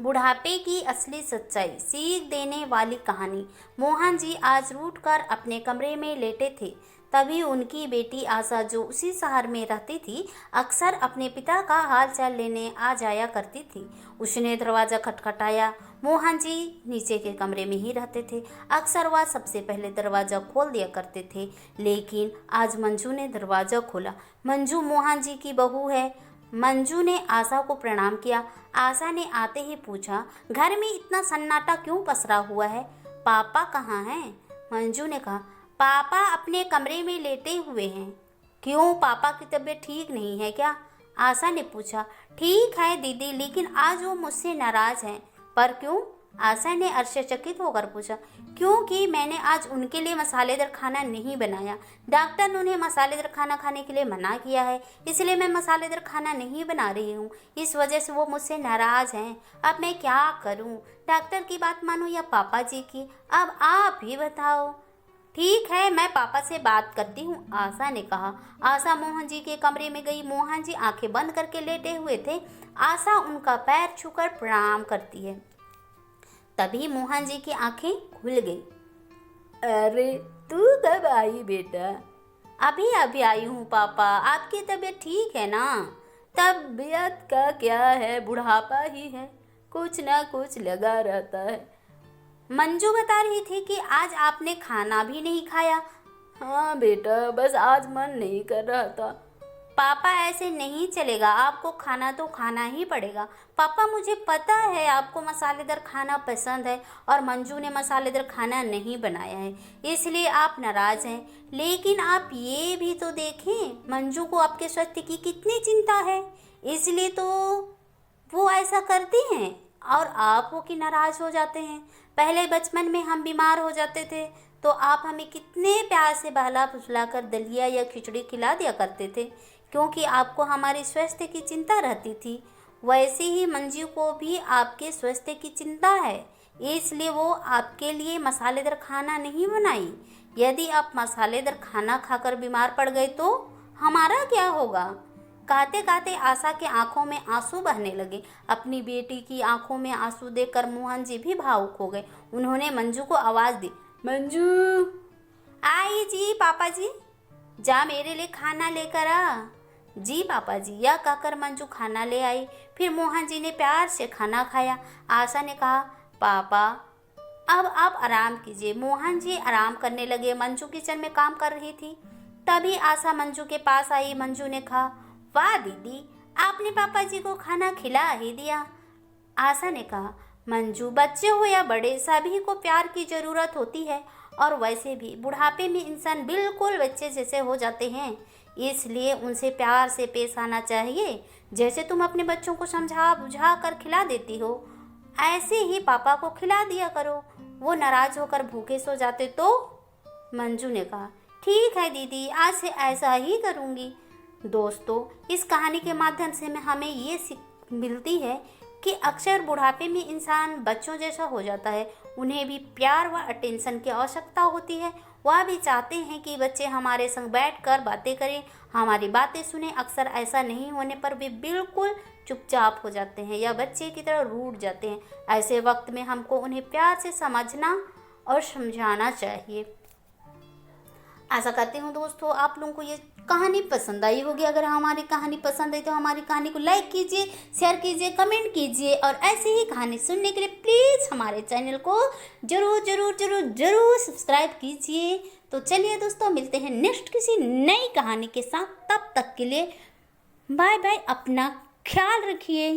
बुढ़ापे की असली सच्चाई सीख देने वाली कहानी। मोहन जी आज रूठकर अपने कमरे में लेटे थे। तभी उनकी बेटी आशा, जो उसी शहर में रहती थी, अक्सर अपने पिता का हालचाल लेने आ जाया करती थी। उसने दरवाज़ा खटखटाया। मोहन जी नीचे के कमरे में ही रहते थे। अक्सर वह सबसे पहले दरवाज़ा खोल दिया करते थे, लेकिन आज मंजू ने दरवाज़ा खोला। मंजू मोहन जी की बहू है। मंजू ने आशा को प्रणाम किया। आशा ने आते ही पूछा, घर में इतना सन्नाटा क्यों पसरा हुआ है? पापा कहाँ हैं? मंजू ने कहा, पापा अपने कमरे में लेटे हुए हैं। क्यों, पापा की तबीयत ठीक नहीं है क्या? आशा ने पूछा। ठीक है दीदी, लेकिन आज वो मुझसे नाराज़ हैं। पर क्यों? आशा ने आश्चर्यचकित होकर पूछा। क्योंकि मैंने आज उनके लिए मसालेदार खाना नहीं बनाया। डॉक्टर ने उन्हें मसालेदार खाना खाने के लिए मना किया है, इसलिए मैं मसालेदार खाना नहीं बना रही हूँ। इस वजह से वो मुझसे नाराज़ हैं। अब मैं क्या करूँ? डॉक्टर की बात मानूँ या पापा जी की? अब आप ही बताओ। ठीक है, मैं पापा से बात करती हूँ, आशा ने कहा। आशा मोहन जी के कमरे में गई। मोहन जी आंखें बंद करके लेटे हुए थे। आशा उनका पैर छूकर प्रणाम करती है। तभी मोहन जी की आंखें खुल गई। अरे तू कब आई बेटा? अभी अभी आई हूँ पापा। आपकी तबीयत ठीक है ना? तबीयत का क्या है, बुढ़ापा ही है, कुछ ना कुछ लगा रहता है। मंजू बता रही थी कि आज आपने खाना भी नहीं खाया। हाँ बेटा, बस आज मन नहीं कर रहा था। पापा ऐसे नहीं चलेगा, आपको खाना तो खाना ही पड़ेगा। पापा मुझे पता है आपको मसालेदार खाना पसंद है और मंजू ने मसालेदार खाना नहीं बनाया है, इसलिए आप नाराज़ हैं। लेकिन आप ये भी तो देखें, मंजू को आपके स्वास्थ्य की कितनी चिंता है, इसलिए तो वो ऐसा करती हैं और आप वो कि नाराज़ हो जाते हैं। पहले बचपन में हम बीमार हो जाते थे तो आप हमें कितने प्यार से बहला फुसला कर दलिया या खिचड़ी खिला दिया करते थे, क्योंकि आपको हमारे स्वास्थ्य की चिंता रहती थी। वैसे ही मंजू को भी आपके स्वास्थ्य की चिंता है, इसलिए वो आपके लिए मसालेदार खाना नहीं बनाई। यदि आप मसालेदार खाना खाकर बीमार पड़ गए तो हमारा क्या होगा? कहते कहते आशा के आंखों में आंसू बहने लगे। अपनी बेटी की आंखों में आंसू देखकर मोहन जी भी भावुक हो गए। उन्होंने मंजू को आवाज़ दी, मंजू। आई जी पापा जी, जा मेरे लिए खाना लेकर आ। जी पापा जी, यह कहकर मंजू खाना ले आई। फिर मोहन जी ने प्यार से खाना खाया। आशा ने कहा, पापा अब आप आराम कीजिए। मोहन जी आराम करने लगे। मंजू किचन में काम कर रही थी। तभी आशा मंजू के पास आई। मंजू ने कहा, वाह दीदी, आपने पापा जी को खाना खिला ही दिया। आशा ने कहा, मंजू, बच्चे हो या बड़े, सभी को प्यार की ज़रूरत होती है और वैसे भी बुढ़ापे में इंसान बिल्कुल बच्चे जैसे हो जाते हैं, इसलिए उनसे प्यार से पेश आना चाहिए। जैसे तुम अपने बच्चों को समझा बुझा कर खिला देती हो, ऐसे ही पापा को खिला दिया करो। वो नाराज़ होकर भूखे सो जाते तो? मंजू ने कहा, ठीक है दीदी, आज से ऐसा ही करूँगी। दोस्तों, इस कहानी के माध्यम से हमें ये सीख मिलती है कि अक्सर बुढ़ापे में इंसान बच्चों जैसा हो जाता है। उन्हें भी प्यार व अटेंशन की आवश्यकता होती है। वह भी चाहते हैं कि बच्चे हमारे संग बैठकर बातें करें, हमारी बातें सुने। अक्सर ऐसा नहीं होने पर वे बिल्कुल चुपचाप हो जाते हैं या बच्चे की तरह रूठ जाते हैं। ऐसे वक्त में हमको उन्हें प्यार से समझना और समझाना चाहिए। आशा करती हूँ दोस्तों आप लोगों को ये कहानी पसंद आई होगी। अगर हमारी कहानी पसंद आई तो हमारी कहानी को लाइक कीजिए, शेयर कीजिए, कमेंट कीजिए और ऐसे ही कहानी सुनने के लिए प्लीज़ हमारे चैनल को जरूर जरूर जरूर जरूर सब्सक्राइब कीजिए। तो चलिए दोस्तों, मिलते हैं नेक्स्ट किसी नई कहानी के साथ। तब तक के लिए बाय बाय, अपना ख्याल रखिए।